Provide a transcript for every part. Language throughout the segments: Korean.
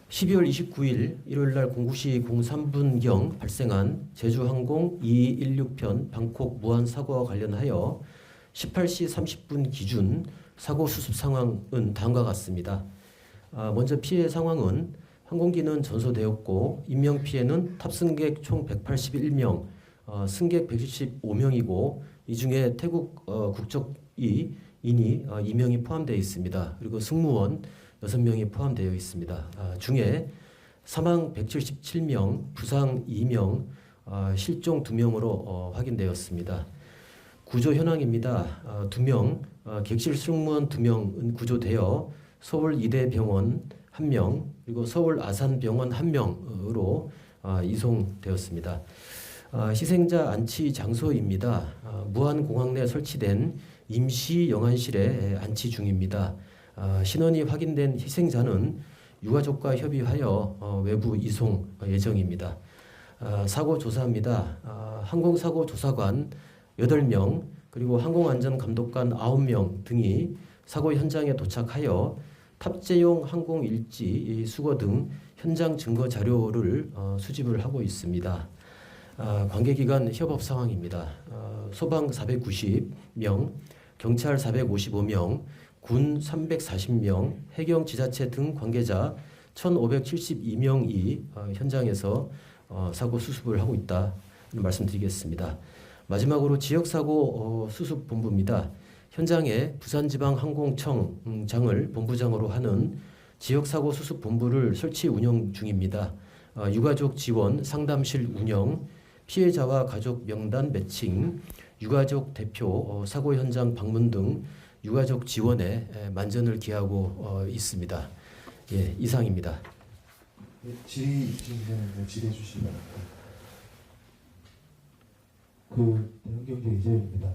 12월 29일 일요일 날 09시 03분경 발생한 제주항공 2216편 방콕 무안 사고와 관련하여 18시 30분 기준 사고 수습 상황은 다음과 같습니다. 먼저 피해 상황은 항공기는 전소되었고 인명피해는 탑승객 총 181명, 승객 175명이고 이 중에 태국 국적인이 2명이 포함되어 있습니다. 그리고 승무원 6명이 포함되어 있습니다. 중에 사망 177명, 부상 2명, 실종 2명으로 확인되었습니다. 구조 현황입니다. 2명, 객실 승무원 2명은 구조되어 서울 이대병원 1명, 그리고 서울 아산병원 1명으로 이송되었습니다. 희생자 안치 장소입니다. 무안공항 내 설치된 임시 영안실에 안치 중입니다. 신원이 확인된 희생자는 유가족과 협의하여 외부 이송 예정입니다. 사고 조사입니다. 항공사고 조사관 8명 그리고 항공안전감독관 9명 등이 사고 현장에 도착하여 탑재용 항공 일지, 수거 등 현장 증거 자료를 수집을 하고 있습니다. 관계기관 협업 상황입니다. 소방 490명, 경찰 455명, 군 340명, 해경 지자체 등 관계자 1,572명이 현장에서 사고 수습을 하고 있다 말씀드리겠습니다. 마지막으로 지역사고 수습본부입니다. 현장에 부산지방항공청장을 본부장으로 하는 지역사고 수습본부를 설치 운영 중입니다. 유가족 지원 상담실 운영, 피해자와 가족 명단 매칭, 유가족 대표 사고 현장 방문 등 유가족 지원에 만전을 기하고 있습니다. 예, 이상입니다. 네, 질의진행을 질의해 주시기 바랍니다. 대형경제 이재입니다.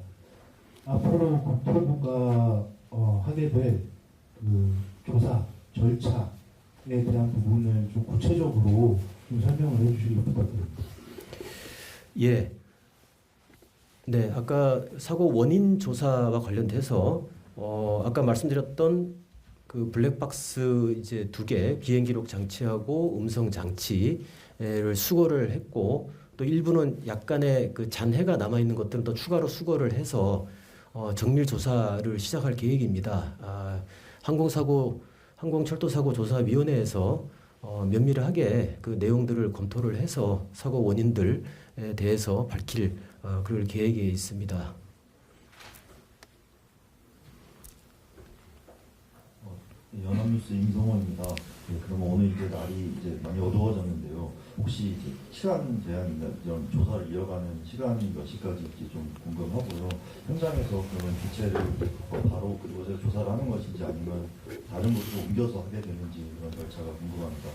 앞으로 국토부가 하게 될 조사 절차에 대한 부분을 좀 구체적으로 좀 설명을 해주시기 부탁드립니다. 예, 네, 아까 사고 원인 조사와 관련돼서 아까 말씀드렸던 그 블랙박스 이제 2개 비행 기록 장치하고 음성 장치를 수거를 했고 또 일부는 약간의 그 잔해가 남아 있는 것들은 또 추가로 수거를 해서 정밀 조사를 시작할 계획입니다. 항공철도사고 조사위원회에서 면밀하게 그 내용들을 검토를 해서 사고 원인들에 대해서 밝힐 그럴 계획에 있습니다. 연합뉴스 임성원입니다. 네, 그럼 오늘 이제 날이 이제 많이 어두워졌는데요. 혹시 이제 시간 제한이나 이런 조사를 이어가는 시간이 몇 시까지인지 좀 궁금하고요. 현장에서 그러면 기체를 바로 그곳에 조사를 하는 것인지 아니면 다른 곳으로 옮겨서 하게 되는지 그런 절차가 궁금합니다.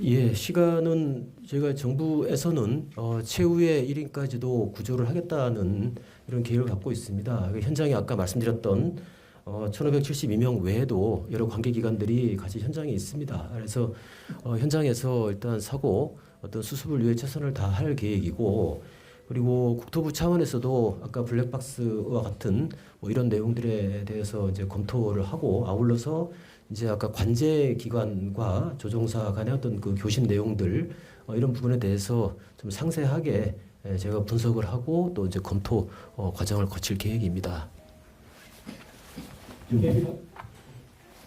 예, 시간은 저희가 정부에서는 최후의 1인까지도 구조를 하겠다는 이런 계획을 갖고 있습니다. 현장에 아까 말씀드렸던 1,572명 외에도 여러 관계기관들이 같이 현장에 있습니다. 그래서 현장에서 일단 사고 어떤 수습을 위해 최선을 다할 계획이고, 그리고 국토부 차원에서도 아까 블랙박스와 같은 뭐 이런 내용들에 대해서 이제 검토를 하고 아울러서 이제 아까 관제기관과 조종사 간의 어떤 그 교신 내용들 이런 부분에 대해서 좀 상세하게 제가 분석을 하고 또 이제 검토 과정을 거칠 계획입니다.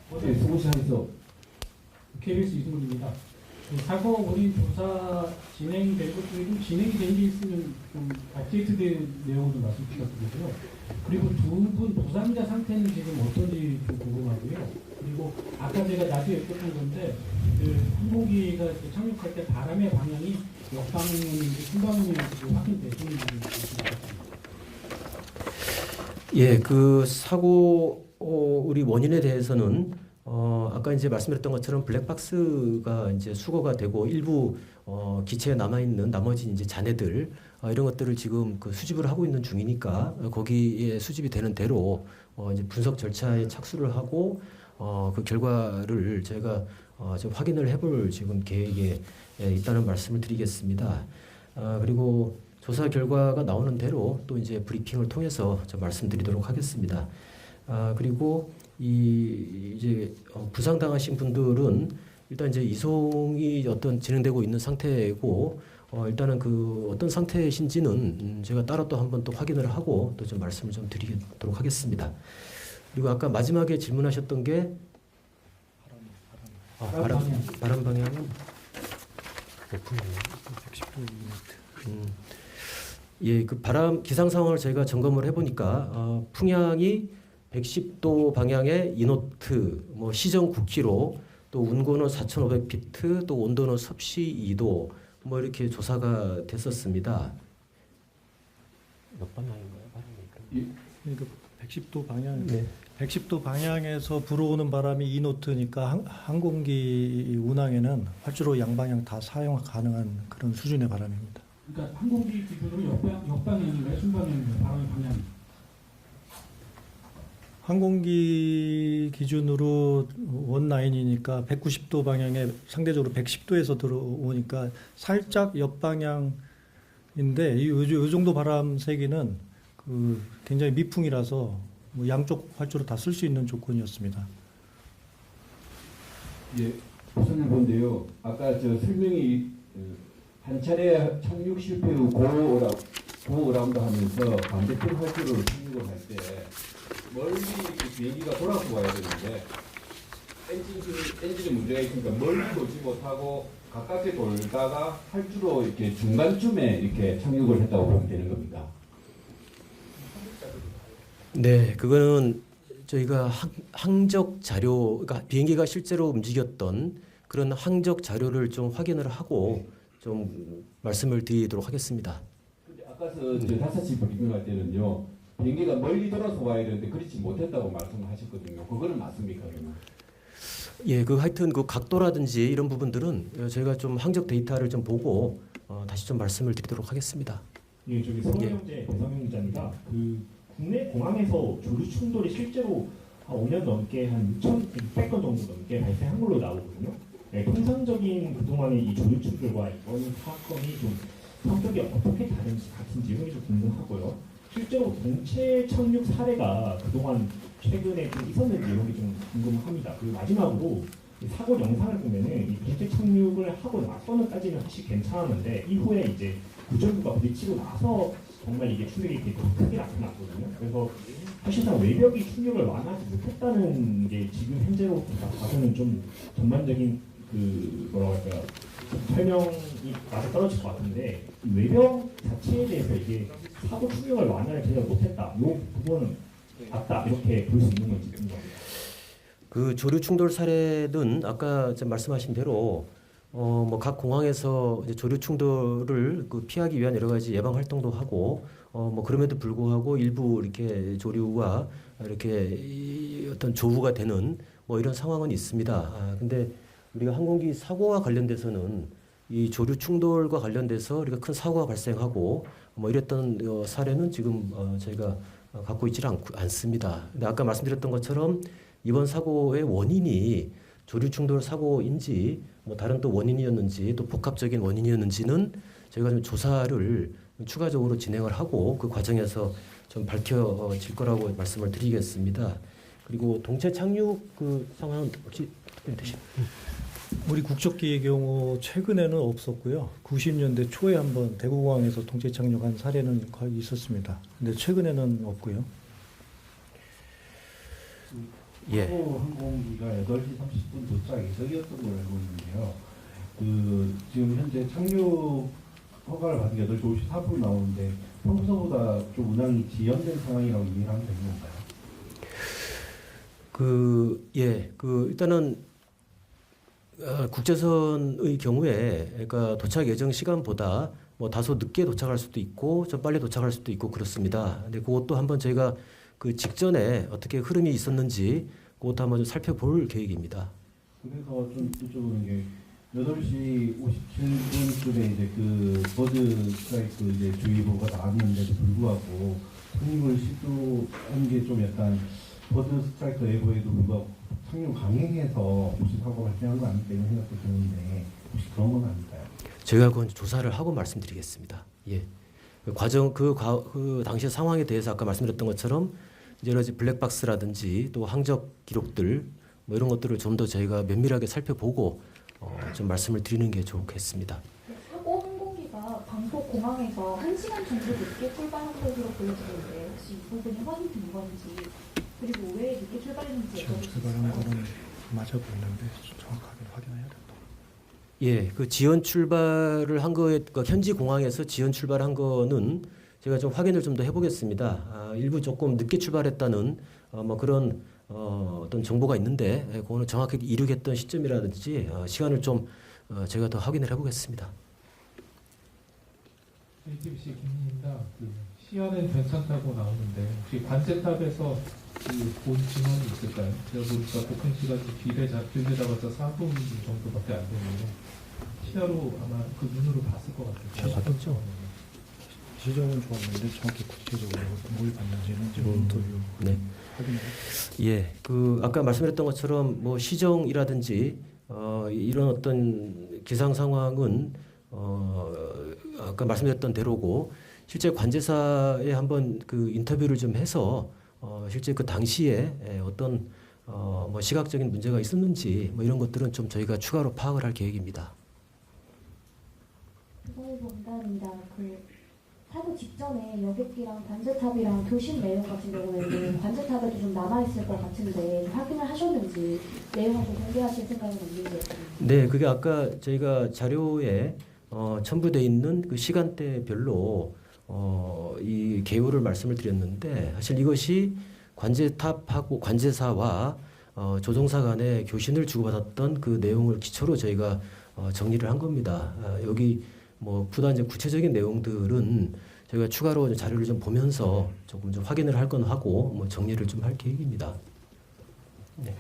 어제 수고시장에서 KBS 이승훈입니다. 사고 원인 조사 진행된 것 중에 좀 진행이 된 게 있으면 좀 업데이트된 내용을 좀 말씀 부탁드리고요. 그리고 두 분 부상자 상태는 지금 어떤지 좀 궁금하고요. 그리고 아까 제가 나중에 여쭤본 건데 항공기가 착륙할 때 바람의 방향이 역방향인지 순방향인지 확인되시는지 부탁드립니다. 예, 그 사고 우리 원인에 대해서는 아까 이제 말씀드렸던 것처럼 블랙박스가 이제 수거가 되고 일부 기체에 남아 있는 나머지 이제 잔해들 이런 것들을 지금 그 수집을 하고 있는 중이니까 거기에 수집이 되는 대로 이제 분석 절차에 착수를 하고 그 결과를 저희가 좀 확인을 해볼 지금 계획에 있다는 말씀을 드리겠습니다. 그리고 조사 결과가 나오는 대로 또 이제 브리핑을 통해서 좀 말씀드리도록 하겠습니다. 그리고 이제 부상당하신 분들은 일단 이제 이송이 어떤 진행되고 있는 상태고 일단은 그 어떤 상태이신지는 제가 따로 또 한번 또 확인을 하고 또 좀 말씀을 좀 드리도록 하겠습니다. 그리고 아까 마지막에 질문하셨던 게 바람 방향은 몇 분이에요? 110도 예, 그 바람 기상 상황을 저희가 점검을 해보니까 풍향이 110도 방향의 이노트, 뭐 시정 9km, 또 운고는 4,500피트, 또 온도는 섭씨 2도, 뭐 이렇게 조사가 됐었습니다. 몇 방향인가요, 바람이? 그러니까 110도 방향, 네. 110도 방향에서 불어오는 바람이 2노트니까 항공기 운항에는 활주로 양방향 다 사용 가능한 그런 수준의 바람입니다. 그러니까 항공기 기준으로 역방향인가요? 순방향인가요? 바람의 방향이? 항공기 기준으로 원라인이니까 190도 방향에 상대적으로 110도에서 들어오니까 살짝 옆방향인데 이 정도 바람 세기는 그 굉장히 미풍이라서 뭐 양쪽 활주로 다 쓸 수 있는 조건이었습니다. 예, 우선은 본데요. 아까 저 설명이 한 차례 착륙 실패 후 고어라운드 하면서 반대편 활주로를 착륙을 할 때 멀리 그 비행기가 돌아서 와야 되는데 엔진에 문제가 있으니까 멀리 돌지 못하고 가깝게 돌다가 활주로 이렇게 중간쯤에 이렇게 착륙을 했다고 보면 되는 겁니다. 네, 그거는 저희가 항적 자료, 그러니까 비행기가 실제로 움직였던 그런 항적 자료를 좀 확인을 하고 좀 말씀을 드리도록 하겠습니다. 근데 아까 저 5시 브리핑할 때는요. 비행기가 멀리 돌아서 와야 되는데 그렇지 못했다고 말씀하셨거든요. 그거는 맞습니까? 그러면? 예, 그 하여튼 그 각도라든지 이런 부분들은 저희가 좀 항적 데이터를 좀 보고 다시 좀 말씀을 드리도록 하겠습니다. 예, 저기 서울경제 배성용 기자입니다. 그 국내 공항에서 조류 충돌이 실제로 한 5년 넘게 한 6,600건 정도 넘게 발생한 걸로 나오거든요. 네, 통상적인 그동안의 이 조류 충돌과 이번 사건이 좀 성격이 어떻게 다른지 같은지 이런 게 좀 궁금하고요. 실제로 동체 착륙 사례가 그동안 최근에 좀 있었는지 이런 게 좀 궁금합니다. 그리고 마지막으로 이 사고 영상을 보면은 이 동체 착륙을 하고 나서는까지는 사실 괜찮았는데 이후에 이제 구조부가 부딪히고 나서 정말 이게 충격이 이렇게 크게 나타났거든요. 그래서 사실상 외벽이 충격을 완화하지 못했다는 게 지금 현재로 봐서는 좀 전반적인 그 뭐라고 할까요? 설명이 맞아 떨어질 것 같은데 외벽 자체에 대해서 이게 사고 충격을 완화를 제대로 못했다. 이 부분은 맞다 이렇게 볼 수 있는 건지 궁금합니다. 그 조류 충돌 사례는 아까 말씀하신 대로 뭐 각 공항에서 이제 조류 충돌을 그 피하기 위한 여러 가지 예방 활동도 하고 뭐 그럼에도 불구하고 일부 이렇게 조류가 이렇게 어떤 조우가 되는 뭐 이런 상황은 있습니다. 근데 우리가 항공기 사고와 관련돼서는 이 조류 충돌과 관련돼서 우리가 큰 사고가 발생하고 뭐 이랬던 사례는 지금 저희가 갖고 있지를 않습니다. 근데 아까 말씀드렸던 것처럼 이번 사고의 원인이 조류 충돌 사고인지 뭐 다른 또 원인이었는지 또 복합적인 원인이었는지는 저희가 좀 조사를 추가적으로 진행을 하고 그 과정에서 좀 밝혀질 거라고 말씀을 드리겠습니다. 그리고 동체 착륙 그 상황은 혹시 특별히 되시나요? 우리 국적기의 경우 최근에는 없었고요. 90년대 초에 한번 대구공항에서 동체 착륙한 사례는 거의 있었습니다. 근데 최근에는 없고요. 예. 사고 항공기가 8시 30분 도착 예정이었던 걸로 알고 있는데요. 그 지금 현재 착륙 허가를 받은 게 8시 54분 나오는데 평소보다 좀 운항이 지연된 상황이라고 이해를 하면 되는 건가요? 일단은 국제선의 경우에 그러니까 도착 예정 시간보다 뭐 다소 늦게 도착할 수도 있고 좀 빨리 도착할 수도 있고 그렇습니다. 근데 그것도 한번 저희가 그 직전에 어떻게 흐름이 있었는지 그것도 한번 좀 살펴볼 계획입니다. 그래서 좀 여쭤보는 게 8시 57분쯤에 이제 그 버드 스트라이크 이제 주의보가 나왔는데도 불구하고 착륙을 시도한 게 좀 약간 버드 스트라이크 예보에도 불구하고 착륙 강행해서 혹시 사고가 발생한 거 아닐까 이런 생각도 드는데 혹시 그런 건 아닐까요? 제가 그건 조사를 하고 말씀드리겠습니다. 예. 그 당시 상황에 대해서 아까 말씀드렸던 것처럼 여러 가지 블랙박스라든지 또 항적 기록들 뭐 이런 것들을 좀 더 저희가 면밀하게 살펴보고 좀 말씀을 드리는 게 좋겠습니다. 사고 항공기가 방콕 공항에서 1시간 정도 늦게 출발한 것으로 보여지는데 혹시 이 부분이 확인된 건지 그리고 왜 늦게 출발했는지 여쭤볼 수 출발한 있을까요? 거는 맞아 보이는데 정확하게 확인해야 된다. 예, 그 지연 출발을 한 거에 그러니까 현지 공항에서 지연 출발한 거는 제가 좀 확인을 좀 더 해보겠습니다. 일부 조금 늦게 출발했다는 뭐 그런 어떤 정보가 있는데 그거는 정확히 이륙했던 시점이라든지 시간을 좀 제가 더 확인을 해보겠습니다. JTBC 김민입니다. 시야는 괜찮다고 나오는데 혹시 관제탑에서 본 증언이 있을까요? 제가 보니까 복행 시간이 길게 잡아서 4분 정도밖에 안 되는데 시야로 아마 그 눈으로 봤을 것 같아요. 봤겠죠. 지정은 좋았는데 정확히 구체적으로 뭘 봤는지는 지금 인터뷰 네. 확인해. 예, 그 아까 말씀드렸던 것처럼 뭐 시정이라든지 이런 어떤 기상 상황은 아까 말씀드렸던 대로고 실제 관제사에 한번 그 인터뷰를 좀 해서 실제 그 당시에 어떤 뭐 시각적인 문제가 있었는지 뭐 이런 것들은 좀 저희가 추가로 파악을 할 계획입니다. 이번에도 응답입니다. 사고 직전에 여객기랑 관제탑이랑 교신 내용 같은 경우에는 관제탑에도 좀 남아있을 것 같은데 확인을 하셨는지 내용을 좀 공개하실 생각은 없는지. 네, 그게 아까 저희가 자료에 첨부돼 있는 그 시간대별로 이 개요를 말씀을 드렸는데 사실 이것이 관제탑하고 관제사와 조종사 간의 교신을 주고받았던 그 내용을 기초로 저희가 정리를 한 겁니다. 여기 뭐 보다 이제 구체적인 내용들은 저희가 추가로 자료를 좀 보면서 조금 좀 확인을 할 건 하고 뭐 정리를 좀 할 계획입니다. 네.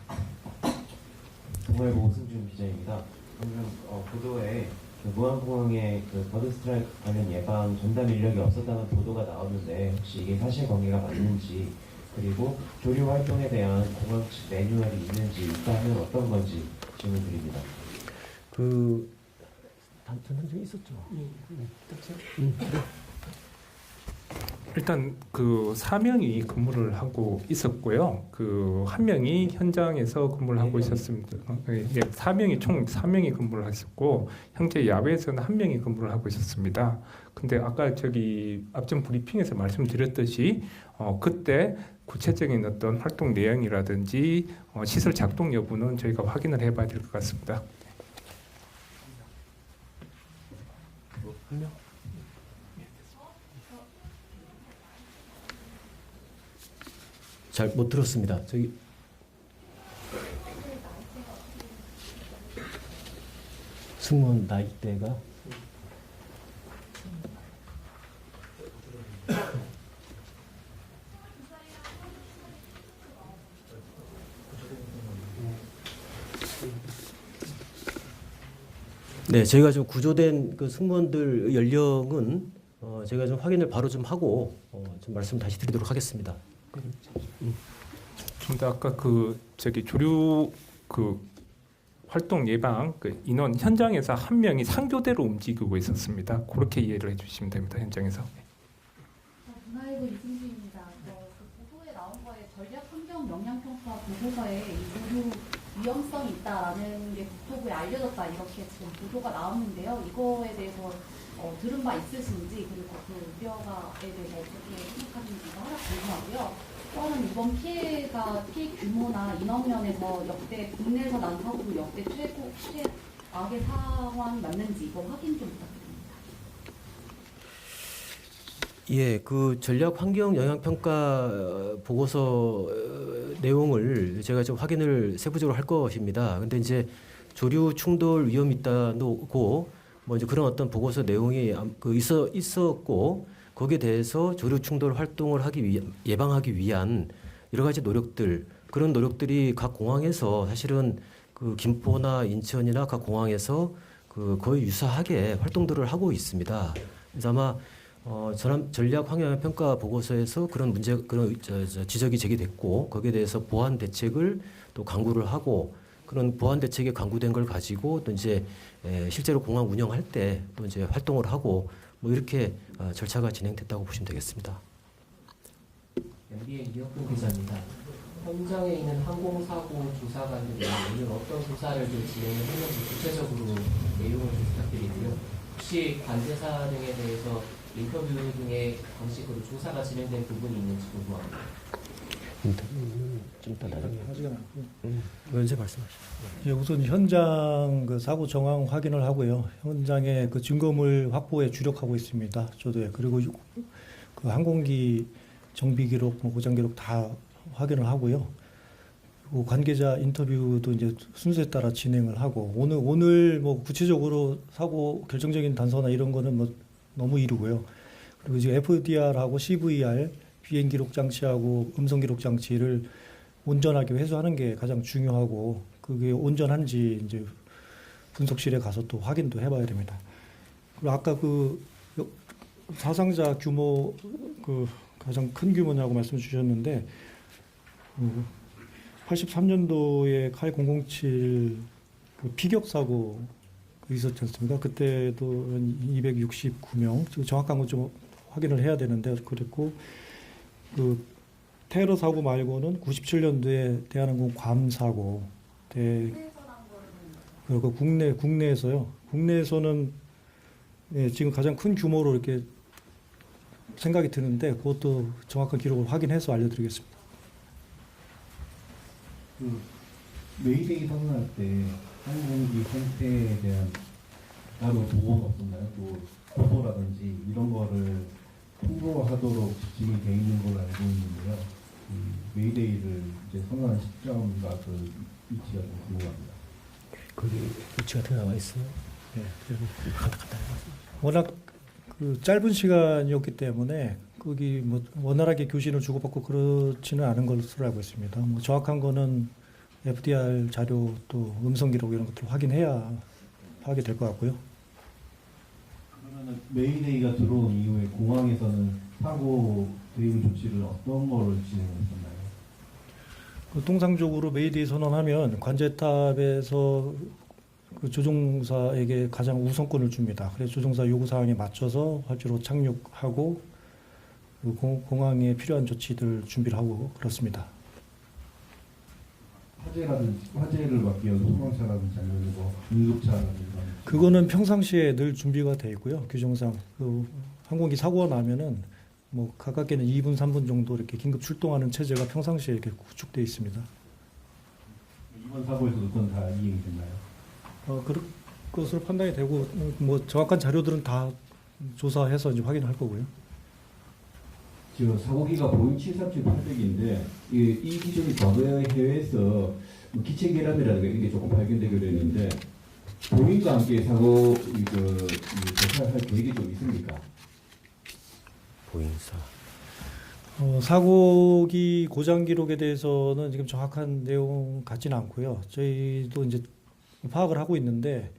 동아일보 오승준 기자입니다. 방금 보도에 무안공항에 버드 스트라이크 관련 예방 전담 인력이 없었다는 보도가 나오는데 혹시 이게 사실관계가 맞는지 그리고 조류 활동에 대한 공항 측 매뉴얼이 있는지 있다면 어떤 건지 질문드립니다. 단순한 적이 있었죠. 일단 그 4명이 근무를 하고 있었고요. 그 1명이 현장에서 근무를 하고 있었습니다. 4명이 총 4명이 근무를 했었고 현재 야외에서는 1명이 근무를 하고 있었습니다. 근데 아까 저기 앞전 브리핑에서 말씀드렸듯이 그때 구체적인 어떤 활동 내용이라든지 시설 작동 여부는 저희가 확인을 해봐야 될 것 같습니다. 잘 못 들었습니다. 저기 승무원 나이대가 네, 저희가 좀 구조된 그 승무원들 연령은 제가 좀 확인을 바로 좀 하고 좀 말씀 다시 드리도록 하겠습니다. 좀 더 아까 그 저기 조류 그 활동 예방 그 인원 현장에서 1명이 상교대로 움직이고 있었습니다. 그렇게 이해를 해주시면 됩니다. 현장에서. 동아일보 이승주입니다. 그 보도에 나온 거에 전략 환경 영향평가 보고서에 이 조류 위험성이 있다라는 게 국토부에 알려졌다 이렇게 지금 보도가 나왔는데요. 이거에 대해서 들은 바 있으신지 그리고 그 우려가에 대해서 어떻게 생각하는지가 하나 궁금하고요. 또 하나는 이번 피해 규모나 인원 면에서 역대 국내에서 난 사고로 역대 최악의 상황 맞는지 이거 확인 좀 부탁드립니다. 예, 그 전략 환경 영향 평가 보고서 내용을 제가 좀 확인을 세부적으로 할 것입니다. 근데 이제 조류 충돌 위험이 있다고 뭐 이제 그런 어떤 보고서 내용이 있었고 거기에 대해서 조류 충돌 활동을 예방하기 위한 여러 가지 노력들 그런 노력들이 각 공항에서 사실은 그 김포나 인천이나 각 공항에서 그 거의 유사하게 활동들을 하고 있습니다. 그래서 아마 전략 환경 평가 보고서에서 그런 지적이 제기됐고 거기에 대해서 보완 대책을 또 강구를 하고 그런 보완 대책이 강구된 걸 가지고 또 이제 실제로 공항 운영할 때 또 이제 활동을 하고 뭐 이렇게 절차가 진행됐다고 보시면 되겠습니다. MBN 이혁근 기자입니다. 현장에 있는 항공사고 조사관들이 오늘 어떤 조사를 좀 진행을 했는지 구체적으로 내용을 좀 부탁드리고요. 혹시 관제사 등에 대해서 인터뷰 등의 방식으로 조사가 진행된 부분이 있는지 궁금합니다. 좀 이따 나중에. 하지가 않고요. 언제 말씀하시죠? 예, 우선 현장 그 사고 정황 확인을 하고요. 현장의 그 증거물 확보에 주력하고 있습니다. 저도 그리고 그 항공기 정비 기록, 뭐 고장 기록 다 확인을 하고요. 그리고 관계자 인터뷰도 이제 순서에 따라 진행을 하고 오늘 뭐 구체적으로 사고 결정적인 단서나 이런 거는 뭐 너무 이르고요. 그리고 이제 FDR하고 CVR 비행 기록 장치하고 음성 기록 장치를 온전하게 회수하는 게 가장 중요하고 그게 온전한지 이제 분석실에 가서 또 확인도 해봐야 됩니다. 그리고 아까 그 사상자 규모 그 가장 큰 규모냐고 말씀 주셨는데 83년도에 칼 007 그 피격 사고 있었지 않습니까? 그때도 269명 정확한 건 좀 확인을 해야 되는데 그랬고 그 테러 사고 말고는 97년도에 대한항공 괌 사고 그리고 국내에서요. 국내에서는 예, 지금 가장 큰 규모로 이렇게 생각이 드는데 그것도 정확한 기록을 확인해서 알려드리겠습니다. 그 메이데이 선언할 때 항공기 상태에 대한 따로 보고는 없었나요? 또 보도라든지 이런 거를 홍보하도록 지침이 돼 있는 걸로 알고 있는데요. 메이데이를 이제 선언한 시점과 그 위치가 좀 궁금합니다. 거기 위치가 어떻게 나와 있어요? 네, 워낙 그 짧은 시간이었기 때문에 거기 뭐 원활하게 교신을 주고받고 그렇지는 않은 것으로 알고 있습니다. 뭐 정확한 거는 FDR 자료 또 음성 기록 이런 것들 확인해야 하게 될 것 같고요. 그러면 메이데이가 들어온 이후에 공항에서는 사고 대응 조치를 어떤 거를 진행했었나요? 그 통상적으로 메이데이 선언하면 관제탑에서 그 조종사에게 가장 우선권을 줍니다. 그래서 조종사 요구 사항에 맞춰서 활주로 착륙하고 그 공항에 필요한 조치들 준비를 하고 그렇습니다. 화재를 막기 위한 소방차라든지 아니면 뭐 응급차라든지 그거는 평상시에 늘 준비가 돼 있고요. 규정상 그 항공기 사고가 나면은 뭐 가깝게는 2분, 3분 정도 이렇게 긴급 출동하는 체제가 평상시에 이렇게 구축돼 있습니다. 이번 사고에서도 그건 다 이행이 됐나요? 그럴 것으로 판단이 되고 뭐 정확한 자료들은 다 조사해서 이제 확인할 거고요. 저 사고기가 보잉 737-800인데 이 기종이 과거에 해외에서 기체 결함이라든가 이런 게 조금 발견되기로 했는데 보잉과 함께 사고 조사할 계획이 좀 있습니까? 보잉사. 사고기 고장 기록에 대해서는 지금 정확한 내용 같지는 않고요. 저희도 이제 파악을 하고 있는데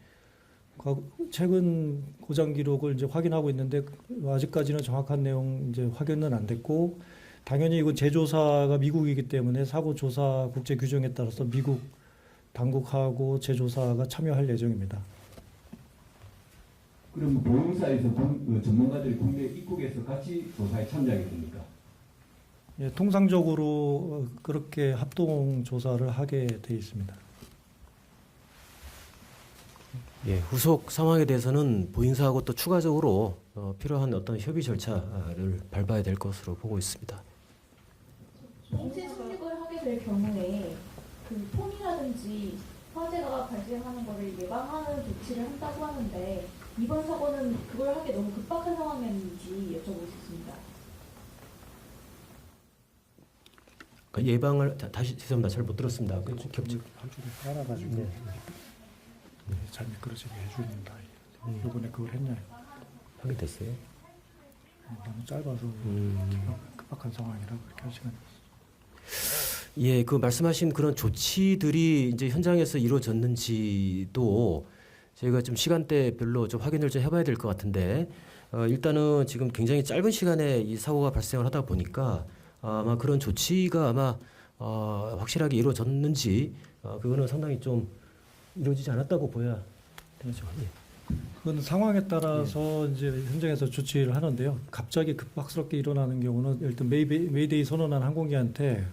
최근 고장 기록을 이제 확인하고 있는데 아직까지는 정확한 내용 이제 확인은 안 됐고 당연히 이건 제조사가 미국이기 때문에 사고 조사 국제 규정에 따라서 미국 당국하고 제조사가 참여할 예정입니다. 그럼 보험사에서 전문가들이 국내 입국에서 같이 조사에 참여하게 됩니까? 예, 통상적으로 그렇게 합동 조사를 하게 돼 있습니다. 예, 후속 상황에 대해서는 보잉사하고 또 추가적으로 필요한 어떤 협의 절차를 밟아야 될 것으로 보고 있습니다. 공채 착륙을 하게 될 경우에 그 폰이라든지 화재가 발생하는 것을 예방하는 조치를 한다고 하는데 이번 사고는 그걸 하기 너무 급박한 상황이었는지 여쭤보고 싶습니다. 그러니까 예방을 다시 죄송합니다. 잘 못 들었습니다. 그 겹치. 한쪽에 깔아가지고 잘 미끄러지게 해줍니다. 이번에 그걸 했냐? 하게 됐어요. 너무 짧아서 급박한 상황이라 그렇게 할 시간이 없어요. 예, 그 말씀하신 그런 조치들이 이제 현장에서 이루어졌는지도 저희가 좀 시간대별로 좀 확인을 좀 해봐야 될 것 같은데 일단은 지금 굉장히 짧은 시간에 이 사고가 발생을 하다 보니까 아마 그런 조치가 아마 확실하게 이루어졌는지 그거는 상당히 좀 이루어지지 않았다고 보여야 되죠. 예. 그건 상황에 따라서 이제 현장에서 조치를 하는데요. 갑자기 급박스럽게 일어나는 경우는 일단 메이데이 선언한 항공기한테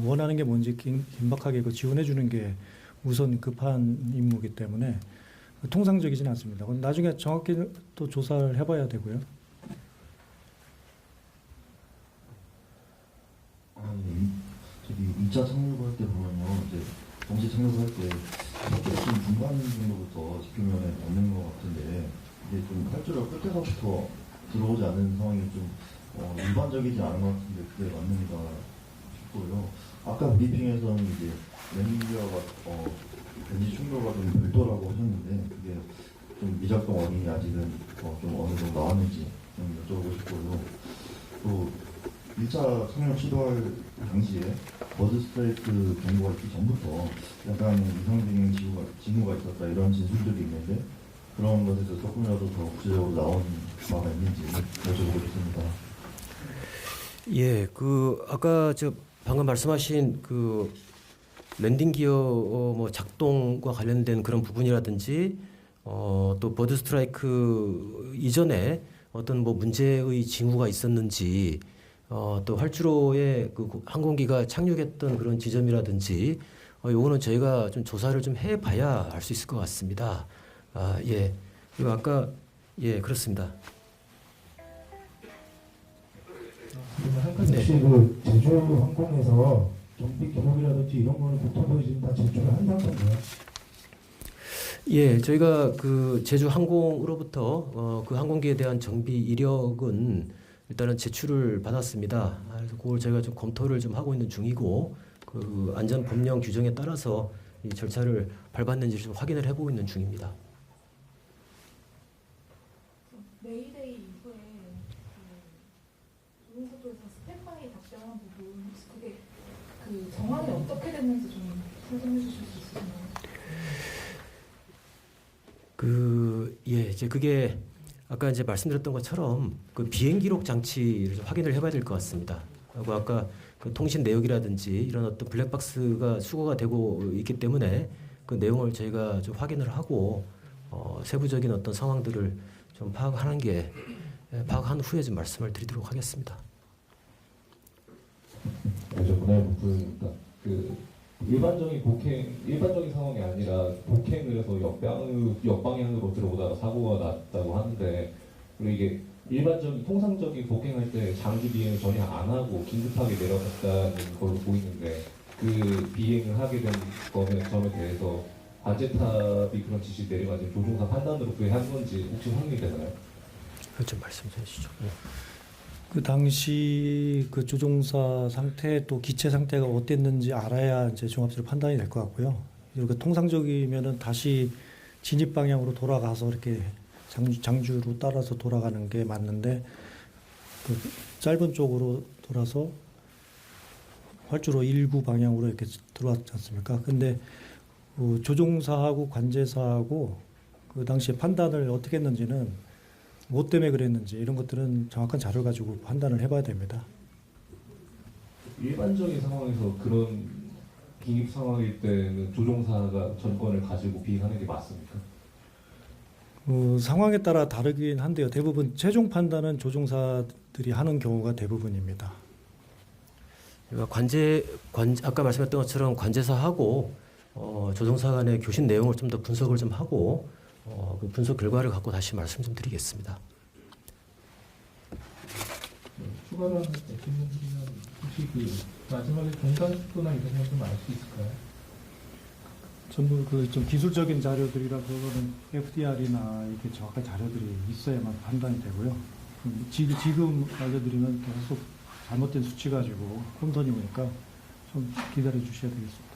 원하는 게 뭔지 긴박하게 지원해 주는 게 우선 급한 임무이기 때문에 통상적이지는 않습니다. 그건 나중에 정확히 또 조사를 해봐야 되고요. 저기 2차 착륙할 때 보면요, 이제 동시 착륙할 때 좀 중간 정도부터 지표면에 없는 것 같은데 이게 좀 활주로 끝에서부터 들어오지 않은 상황이 좀 일반적이지 않은 것 같은데 그게 맞는가 싶고요. 아까 브리핑에서는 이제 랜딩기어가 벤지 충돌과 좀 별도라고 하셨는데 그게 좀 미작동 원인이 아직은 좀 어느 정도 나왔는지 좀 여쭤보고 싶고요. 또 1차 착륙 시도할 당시에 버드 스트라이크 경보가 있기 전부터 약간 이상적인 징후가 있었다 이런 진술들이 있는데 그런 것에서 조금이라도 더 구체적으로 나온 바가 있는지 여쭤보고 싶습니다. 예, 아까 방금 말씀하신 랜딩 기어 뭐 작동과 관련된 그런 부분이라든지 또 버드 스트라이크 이전에 어떤 뭐 문제의 징후가 있었는지 또 활주로에 항공기가 착륙했던 그런 지점이라든지 요거는 저희가 좀 조사를 좀 해봐야 알 수 있을 것 같습니다. 예, 그리고 아까 예 그렇습니다. 한 가지 혹시 제주 항공에서 정비 기록이라든지 이런 거는 국토부에 지금 다 제출을 한다는 건가요? 예, 저희가 제주 항공으로부터 그 항공기에 대한 정비 이력은 일단은 제출을 받았습니다. 그래서 그걸 저희가 좀 검토를 좀 하고 있는 중이고 그 안전 법령 규정에 따라서 이 절차를 밟았는지 좀 확인을 해보고 있는 중입니다. 메이데이 이후에 조종사도에서 스탠바이 답변한 부분 혹시 그게 정황이 어떻게 됐는지 좀 설명해 주실 수 있으신가요? 예, 이제 그게 아까 이제 말씀드렸던 것처럼 그 비행 기록 장치를 좀 확인을 해봐야 될 것 같습니다. 그리고 아까 그 통신 내역이라든지 이런 어떤 블랙박스가 수거가 되고 있기 때문에 그 내용을 저희가 좀 확인을 하고 세부적인 어떤 상황들을 좀 파악한 후에 좀 말씀을 드리도록 하겠습니다. 저 문화의 목표입니다. 일반적인 상황이 아니라 폭행을 해서 역방향으로 들어오다가 사고가 났다고 하는데, 그리고 이게 통상적인 폭행할 때 장기 비행을 전혀 안 하고 긴급하게 내려갔다는 걸로 보이는데, 그 비행을 하게 된 점에 대해서 관제탑이 그런 지시 내려가지고 조종사 판단으로 그게 한 건지 혹시 확인이 되나요? 좀 말씀 좀 해주시죠. 그 당시 그 조종사 상태 또 기체 상태가 어땠는지 알아야 이제 종합적으로 판단이 될 것 같고요. 그리고 통상적이면은 다시 진입 방향으로 돌아가서 이렇게 장주로 따라서 돌아가는 게 맞는데 그 짧은 쪽으로 돌아서 활주로 1구 방향으로 이렇게 들어왔지 않습니까? 근데 조종사하고 관제사하고 그 당시에 판단을 어떻게 했는지는 뭐 때문에 그랬는지 이런 것들은 정확한 자료를 가지고 판단을 해봐야 됩니다. 일반적인 상황에서 그런 긴급 상황일 때는 조종사가 전권을 가지고 비행하는 게 맞습니까? 상황에 따라 다르긴 한데요. 대부분 최종 판단은 조종사들이 하는 경우가 대부분입니다. 아까 말씀했던 것처럼 관제사하고 조종사 간의 교신 내용을 좀 더 분석을 좀 하고 그 분석 결과를 갖고 다시 말씀 좀 드리겠습니다. 추가로 하는 질문드리면 혹시 마지막에 종산 속도나 이런 걸 좀 알 수 있을까요? 전부 좀 기술적인 자료들이라서는 FDR이나 이렇게 정확한 자료들이 있어야만 판단이 되고요. 지금 알려드리면 계속 잘못된 수치 가지고 혼선이 오니까 좀 기다려 주셔야 되겠습니다.